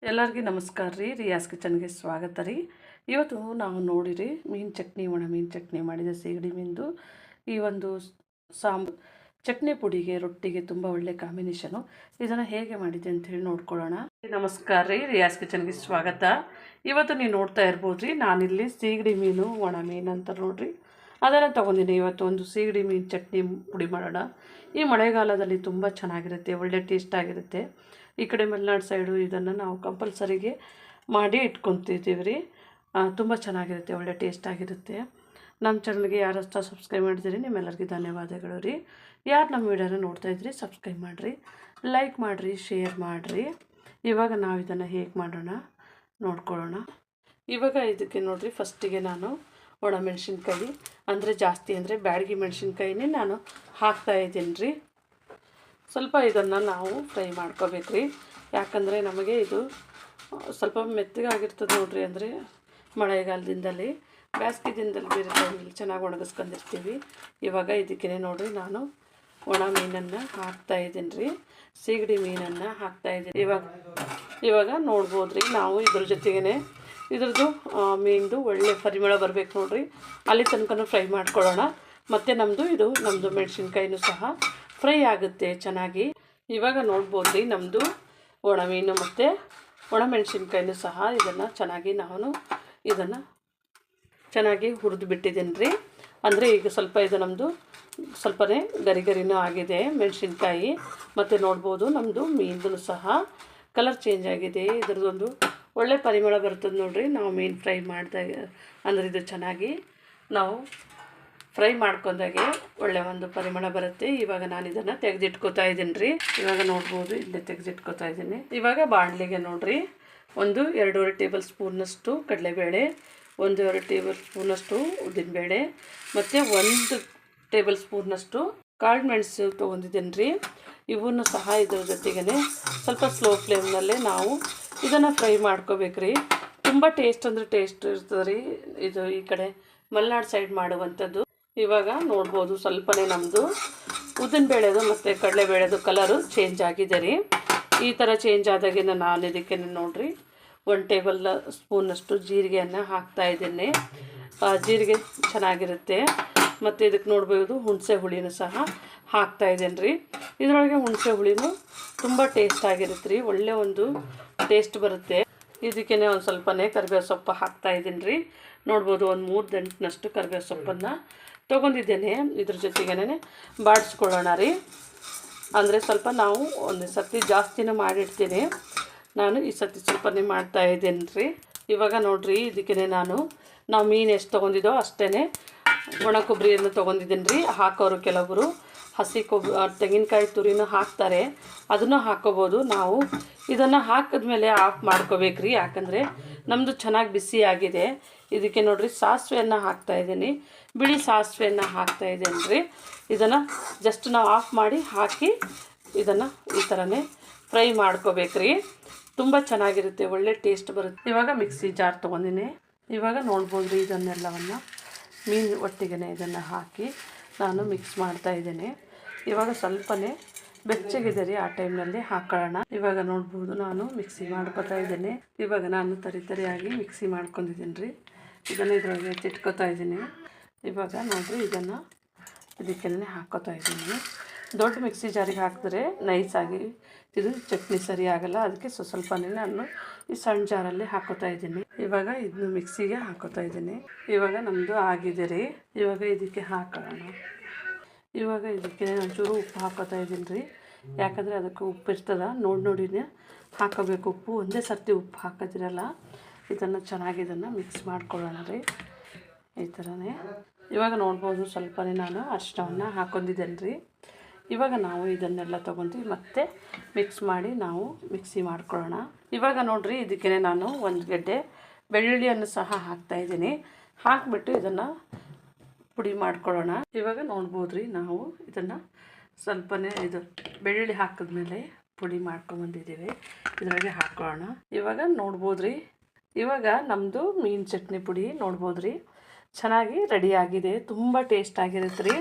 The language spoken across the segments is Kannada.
ಎಲ್ಲರಿಗೂ ನಮಸ್ಕಾರ ರೀ. ರಿಯಾಸ್ ಕಿಚನ್ಗೆ ಸ್ವಾಗತ ರೀ. ಇವತ್ತು ನಾವು ನೋಡಿರಿ ಮೀನು ಚಟ್ನಿ, ಒಣ ಮೀನು ಚಟ್ನಿ ಮಾಡಿದೆ. ಸೀಗಡಿ ಮೀನ್ದು ಈ ಒಂದು ಚಟ್ನಿ ಪುಡಿಗೆ ರೊಟ್ಟಿಗೆ ತುಂಬ ಒಳ್ಳೆ ಕಾಂಬಿನೇಷನು. ಇದನ್ನು ಹೇಗೆ ಮಾಡಿದೆ ಅಂತ ಹೇಳಿ ನೋಡ್ಕೊಳ್ಳೋಣ. ನಮಸ್ಕಾರ ರೀ. ರಿಯಾಸ್ ಕಿಚನ್ಗೆ ಸ್ವಾಗತ. ಇವತ್ತು ನೀವು ನೋಡ್ತಾ ಇರ್ಬೋದು ರೀ, ನಾನಿಲ್ಲಿ ಸೀಗಡಿ ಮೀನು, ಒಣ ಮೀನು ಅಂತ ನೋಡ್ರಿ ಅದನ್ನು ತೊಗೊಂಡಿನಿ. ಇವತ್ತು ಒಂದು ಸೀಗಡಿ ಮೀನು ಚಟ್ನಿ ಪುಡಿ ಮಾಡೋಣ. ಈ ಮಳೆಗಾಲದಲ್ಲಿ ತುಂಬ ಚೆನ್ನಾಗಿರುತ್ತೆ, ಒಳ್ಳೆ ಟೇಸ್ಟ್ ಆಗಿರುತ್ತೆ. ಈ ಕಡೆ ಮಲೆನಾಡು ಸೈಡು ಇದನ್ನು ನಾವು ಕಂಪಲ್ಸರಿಗೆ ಮಾಡಿ ಇಟ್ಕೊತಿದ್ದೀವಿ ರೀ. ತುಂಬ ಚೆನ್ನಾಗಿರುತ್ತೆ, ಒಳ್ಳೆ ಟೇಸ್ಟ್ ಆಗಿರುತ್ತೆ. ನಮ್ಮ ಚಾನಲ್ಗೆ ಯಾರು ಸಬ್ಸ್ಕ್ರೈಬ್ ಮಾಡಿದ್ದೀರಿ ನಿಮ್ಮೆಲ್ಲರಿಗೂ ಧನ್ಯವಾದಗಳು ರೀ. ಯಾರು ನಮ್ಮ ವಿಡಿಯೋನ ನೋಡ್ತಾ ಇದ್ರಿ ಸಬ್ಸ್ಕ್ರೈಬ್ ಮಾಡಿರಿ, ಲೈಕ್ ಮಾಡಿರಿ, ಶೇರ್ ಮಾಡಿರಿ. ಇವಾಗ ನಾವು ಇದನ್ನು ಹೇಗೆ ಮಾಡೋಣ ನೋಡ್ಕೊಳ್ಳೋಣ. ಇವಾಗ ಇದಕ್ಕೆ ನೋಡಿರಿ, ಫಸ್ಟಿಗೆ ನಾನು ಒಣಮೆಣ್ಸಿನ್ಕಾಯಿ ಅಂದರೆ ಜಾಸ್ತಿ ಅಂದರೆ ಬ್ಯಾಡಗಿ ಮೆಣಸಿನ್ಕಾಯಿನೇ ನಾನು ಹಾಕ್ತಾಯಿದ್ದೀನಿ ರೀ. ಸ್ವಲ್ಪ ಇದನ್ನು ನಾವು ಫ್ರೈ ಮಾಡ್ಕೋಬೇಕು ರೀ. ಯಾಕಂದರೆ ನಮಗೆ ಇದು ಸ್ವಲ್ಪ ಮೆತ್ತಗಾಗಿರ್ತದೆ ನೋಡಿರಿ. ಅಂದರೆ ಮಳೆಗಾಲದಿಂದಲೇ ಬೇಸಿಗೆ ದಿನದಲ್ಲಿ ಬೇರೆ ಟೈಮಲ್ಲಿ ಚೆನ್ನಾಗಿ ಒಣಗಿಸ್ಕೊಂಡಿರ್ತೀವಿ. ಇವಾಗ ಇದಕ್ಕೇ ನೋಡಿರಿ, ನಾನು ಒಣ ಮೀನನ್ನು ಹಾಕ್ತಾಯಿದ್ದೀನಿ ರೀ, ಸೀಗಡಿ ಮೀನನ್ನು ಹಾಕ್ತಾಯಿದ್ದೀನಿ. ಇವಾಗ ನೋಡ್ಬೋದು ರೀ, ನಾವು ಇದ್ರ ಜೊತೆಗೇ ಇದ್ರದ್ದು ಮೀನ್ದು ಒಳ್ಳೆ ಪರಿಮಳ ಬರಬೇಕು ನೋಡಿರಿ, ಅಲ್ಲಿ ತನಕ ಫ್ರೈ ಮಾಡ್ಕೊಳ್ಳೋಣ. ಮತ್ತು ನಮ್ಮದು ಮೆಣಸಿನ್ಕಾಯಿನೂ ಸಹ ಫ್ರೈ ಆಗುತ್ತೆ ಚೆನ್ನಾಗಿ. ಇವಾಗ ನೋಡ್ಬೋದು ರೀ, ನಮ್ಮದು ಒಣ ಮೀನು ಮತ್ತು ಒಣ ಮೆಣಸಿನ್ಕಾಯಿನೂ ಸಹ ಇದನ್ನು ಚೆನ್ನಾಗಿ ಹುರಿದು ಬಿಟ್ಟಿದ್ದೀನಿ ರೀ. ಅಂದರೆ ಈಗ ಸ್ವಲ್ಪ ಇದು ನಮ್ಮದು ಸ್ವಲ್ಪನೇ ಗರಿನೂ ಆಗಿದೆ ಮೆಣಸಿನ್ಕಾಯಿ. ಮತ್ತು ನೋಡ್ಬೋದು ನಮ್ಮದು ಮೀನು ಸಹ ಕಲರ್ ಚೇಂಜ್ ಆಗಿದೆ. ಇದ್ರದ್ದೊಂದು ಒಳ್ಳೆ ಪರಿಮಳ ಬರ್ತದೆ ನೋಡಿರಿ ನಾವು ಮೀನು ಫ್ರೈ ಮಾಡಿದಾಗ. ಅಂದರೆ ಇದು ಚೆನ್ನಾಗಿ ನಾವು ಫ್ರೈ ಮಾಡ್ಕೊಂಡಾಗೆ ಒಳ್ಳೆ ಒಂದು ಪರಿಮಳ ಬರುತ್ತೆ. ಇವಾಗ ನಾನು ಇದನ್ನು ತೆಗೆದಿಟ್ಕೋತಾ ಇದ್ದೀನಿ ರೀ. ಇವಾಗ ನೋಡ್ಬೋದು, ಇಲ್ಲೇ ತೆಗೆದಿಟ್ಕೋತಾ ಇದ್ದೀನಿ. ಇವಾಗ ಬಾಣಲಿಗೆ ನೋಡಿರಿ, 2.5 ಟೇಬಲ್ ಸ್ಪೂನ್ನಷ್ಟು ಕಡಲೆಬೇಳೆ, 1.5 ಟೇಬಲ್ ಸ್ಪೂನಷ್ಟು ಉದ್ದಿನಬೇಳೆ ಮತ್ತು 1 ಟೇಬಲ್ ಸ್ಪೂನ್ನಷ್ಟು ಕಾಳು ಮೆಣಸು ತೊಗೊಂಡಿದ್ದೀನಿ ರೀ. ಇವನ್ನು ಸಹ ಇದ್ರ ಜೊತೆಗೇ ಸ್ವಲ್ಪ ಸ್ಲೋ ಫ್ಲೇಮ್ನಲ್ಲೇ ನಾವು ಇದನ್ನು ಫ್ರೈ ಮಾಡ್ಕೋಬೇಕು ರೀ. ತುಂಬ ಟೇಸ್ಟ್ ಅಂದರೆ ಟೇಸ್ಟ್ ಇರ್ತದೆ ರೀ ಇದು, ಈ ಕಡೆ ಮಲೆನಾಡು ಸೈಡ್ ಮಾಡುವಂಥದ್ದು. ಇವಾಗ ನೋಡ್ಬೋದು ಸ್ವಲ್ಪನೇ ನಮ್ಮದು ಉದ್ದಿನಬೇಳೆದು ಮತ್ತು ಕಡಲೆಬೇಳೆದು ಕಲರು ಚೇಂಜ್ ಆಗಿದೆ ರೀ. ಈ ಥರ ಚೇಂಜ್ ಆದಾಗೆ ನಾನು ಇದಕ್ಕೆ ನೋಡಿರಿ 1 ಟೇಬಲ್ ಸ್ಪೂನಷ್ಟು ಜೀರಿಗೆಯನ್ನು ಹಾಕ್ತಾಯಿದ್ದೀನಿ. ಜೀರಿಗೆ ಚೆನ್ನಾಗಿರುತ್ತೆ. ಮತ್ತು ಇದಕ್ಕೆ ನೋಡ್ಬೋದು ಹುಣಸೆ ಹುಳಿನೂ ಸಹ ಹಾಕ್ತಾಯಿದ್ದೀನಿ ರೀ. ಇದರೊಳಗೆ ಹುಣಸೆ ಹುಳಿನೂ ತುಂಬ ಟೇಸ್ಟ್ ಆಗಿರುತ್ತೆ ರೀ, ಒಳ್ಳೆ ಒಂದು ಟೇಸ್ಟ್ ಬರುತ್ತೆ. ಇದಕ್ಕೇ ಒಂದು ಸ್ವಲ್ಪನೇ ಕರಿಬೇವು ಸೊಪ್ಪು ಹಾಕ್ತಾಯಿದ್ದೀನಿ ರೀ. ನೋಡ್ಬೋದು, ಒಂದು 3 ದಂಟಿನಷ್ಟು ಕರಿಬೇವು ಸೊಪ್ಪನ್ನು ತೊಗೊಂಡಿದ್ದೇನೆ. ಇದ್ರ ಜೊತೆಗೇ ಬಾಡಿಸ್ಕೊಳ್ಳೋಣ ರೀ. ಅಂದರೆ ಸ್ವಲ್ಪ ನಾವು ಒಂದು ಸರ್ತಿ ಜಾಸ್ತಿನೂ ಮಾಡಿಡ್ತೀನಿ, ನಾನು ಈ ಸರ್ತಿ ಸ್ವಲ್ಪನೇ ಮಾಡ್ತಾಯಿದ್ದೀನಿ ರೀ. ಇವಾಗ ನೋಡಿರಿ, ಇದಕ್ಕೇ ನಾವು ಮೀನು ಎಷ್ಟು ತೊಗೊಂಡಿದ್ದೋ ಅಷ್ಟೇ ಒಣ ಕೊಬ್ಬರಿಯನ್ನು ತೊಗೊಂಡಿದ್ದೀನಿ ರೀ. ಹಾಕೋರು ಕೆಲವರು ಹಸಿ ತೆಂಗಿನಕಾಯಿ ತುರಿನೂ ಹಾಕ್ತಾರೆ, ಅದನ್ನು ಹಾಕ್ಕೋಬೋದು. ನಾವು ಇದನ್ನು ಹಾಕಿದ್ಮೇಲೆ ಆಫ್ ಮಾಡ್ಕೋಬೇಕು ರೀ, ಯಾಕಂದರೆ ನಮ್ಮದು ಚೆನ್ನಾಗಿ ಬಿಸಿ ಆಗಿದೆ. ಇದಕ್ಕೆ ನೋಡಿರಿ, ಸಾಸಿವೆಯನ್ನು ಹಾಕ್ತಾಯಿದ್ದೀನಿ, ಬಿಳಿ ಸಾಸಿವೆಯನ್ನು ಹಾಕ್ತಾಯಿದ್ದೀನಿ ರೀ. ಇದನ್ನು ಜಸ್ಟ್ ನಾವು ಆಫ್ ಮಾಡಿ ಹಾಕಿ ಇದನ್ನು ಈ ಥರನೇ ಫ್ರೈ ಮಾಡ್ಕೋಬೇಕು ರೀ. ತುಂಬ ಚೆನ್ನಾಗಿರುತ್ತೆ, ಒಳ್ಳೆ ಟೇಸ್ಟ್ ಬರುತ್ತೆ. ಇವಾಗ ಮಿಕ್ಸಿ ಜಾರ್ ತೊಗೊಂಡಿನಿ. ಇವಾಗ ನೋಡ್ಬೋದು ರೀ, ಇದನ್ನೆಲ್ಲವನ್ನು ಮೀನು ಒಟ್ಟಿಗೆ ಇದನ್ನು ಹಾಕಿ ನಾನು ಮಿಕ್ಸ್ ಮಾಡ್ತಾಯಿದ್ದೇನೆ. ಇವಾಗ ಸ್ವಲ್ಪನೇ ಬೆಚ್ಚಗಿದೆ ರೀ, ಆ ಟೈಮ್ನಲ್ಲಿ ಹಾಕೊಳ್ಳೋಣ. ಇವಾಗ ನೋಡ್ಬೋದು, ನಾನು ಮಿಕ್ಸಿ ಮಾಡ್ಕೊತಾ ಇದ್ದೇನೆ. ಇವಾಗ ನಾನು ತರಿಯಾಗಿ ಮಿಕ್ಸಿ ಮಾಡ್ಕೊಂಡಿದ್ದೀನಿ ರೀ. ಇದನ್ನು ಇದರೊಳಗೆ ಎತ್ತಿಟ್ಕೊತಾ ಇದ್ದೀನಿ. ಇವಾಗ ನೋಡಿರಿ, ಇದನ್ನು ಇದಕ್ಕೆ ಹಾಕ್ಕೋತಾ ಇದ್ದೀನಿ. ದೊಡ್ಡ ಮಿಕ್ಸಿ ಜಾರಿಗೆ ಹಾಕಿದ್ರೆ ನೈಸಾಗಿ ಇದು ಚಟ್ನಿ ಸರಿ ಆಗೋಲ್ಲ, ಅದಕ್ಕೆ ಸ್ವಲ್ಪನೇ ನಾನು ಈ ಸಣ್ಣ ಜಾರಲ್ಲಿ ಹಾಕ್ಕೋತಾ ಇದ್ದೀನಿ. ಇವಾಗ ಇದನ್ನು ಮಿಕ್ಸಿಗೆ ಹಾಕ್ಕೋತಾ ಇದ್ದೀನಿ. ಇವಾಗ ನಮ್ಮದು ಆಗಿದೆ ರೀ. ಇವಾಗ ಇದಕ್ಕೆ ಹಾಕೋಣ. ಇವಾಗ ಇದಕ್ಕೆ ಒಂಚೂರು ಉಪ್ಪು ಹಾಕ್ಕೋತಾ ಇದ್ದೀನಿ ರೀ, ಯಾಕಂದರೆ ಅದಕ್ಕೆ ಉಪ್ಪು ಇರ್ತದೆ, ನೋಡಿನೇ ಹಾಕೋಬೇಕು. ಉಪ್ಪು ಒಂದೇ ಸರ್ತಿ ಉಪ್ಪು ಹಾಕೋದಿರಲ್ಲ. ಇದನ್ನು ಚೆನ್ನಾಗಿ ಮಿಕ್ಸ್ ಮಾಡ್ಕೊಳ್ಳೋಣ ರೀ, ಈ ಥರನೇ. ಇವಾಗ ನೋಡ್ಬೋದು, ಸ್ವಲ್ಪನೇ ನಾನು ಅರಿಶಿಣವನ್ನು ಹಾಕ್ಕೊಂಡಿದ್ದೇನೆ ರೀ. ಇವಾಗ ನಾವು ಇದನ್ನೆಲ್ಲ ತೊಗೊಂಡು ಮತ್ತೆ ಮಿಕ್ಸ್ ಮಾಡಿ ನಾವು ಮಿಕ್ಸಿ ಮಾಡ್ಕೊಳ್ಳೋಣ. ಇವಾಗ ನೋಡಿರಿ, ಇದಕ್ಕೆ ನಾನು 1 ಗೆಡ್ಡೆ ಬೆಳ್ಳುಳ್ಳಿಯನ್ನು ಸಹ ಹಾಕ್ತಾಯಿದ್ದೀನಿ. ಹಾಕಿಬಿಟ್ಟು ಇದನ್ನು ಪುಡಿ ಮಾಡ್ಕೊಳ್ಳೋಣ. ಇವಾಗ ನೋಡ್ಬೋದು ರೀ, ನಾವು ಇದನ್ನು ಸ್ವಲ್ಪನೇ ಬೆಳ್ಳುಳ್ಳಿ ಹಾಕಿದ್ಮೇಲೆ ಪುಡಿ ಮಾಡ್ಕೊಂಬಂದಿದ್ದೀವಿ, ಇದರೊಳಗೆ ಹಾಕ್ಕೊಳ್ಳೋಣ. ಇವಾಗ ನೋಡ್ಬೋದು ರೀ, ಇವಾಗ ನಮ್ಮದು ಮೀನು ಚಟ್ನಿ ಪುಡಿ ನೋಡ್ಬೋದು ರೀ, ಚೆನ್ನಾಗಿ ರೆಡಿಯಾಗಿದೆ. ತುಂಬ ಟೇಸ್ಟ್ ಆಗಿರುತ್ತೆ ರೀ,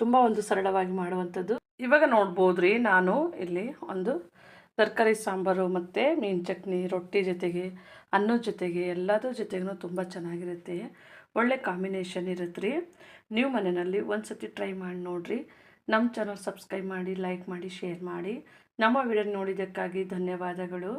ತುಂಬ ಒಂದು ಸರಳವಾಗಿ ಮಾಡುವಂಥದ್ದು. ಇವಾಗ ನೋಡ್ಬೋದು ರೀ, ನಾನು ಇಲ್ಲಿ ಒಂದು ತರಕಾರಿ ಸಾಂಬಾರು ಮತ್ತು ಮೀನು ಚಟ್ನಿ ರೊಟ್ಟಿ ಜೊತೆಗೆ ಅನ್ನದ ಜೊತೆಗೆ ಎಲ್ಲದ್ರ ಜೊತೆಗೂ ತುಂಬ ಚೆನ್ನಾಗಿರುತ್ತೆ. ಒಳ್ಳೆ ಕಾಂಬಿನೇಷನ್ ಇರುತ್ತೆ ರೀ. ನೀವು ಮನೆಯಲ್ಲಿ ಒಂದು ಸತಿ ಟ್ರೈ ಮಾಡಿ ನೋಡಿರಿ. ನಮ್ಮ ಚಾನಲ್ ಸಬ್ಸ್ಕ್ರೈಬ್ ಮಾಡಿ, ಲೈಕ್ ಮಾಡಿ, ಶೇರ್ ಮಾಡಿ. ನಮ್ಮ ವಿಡಿಯೋ ನೋಡಿದ್ದಕ್ಕಾಗಿ ಧನ್ಯವಾದಗಳು.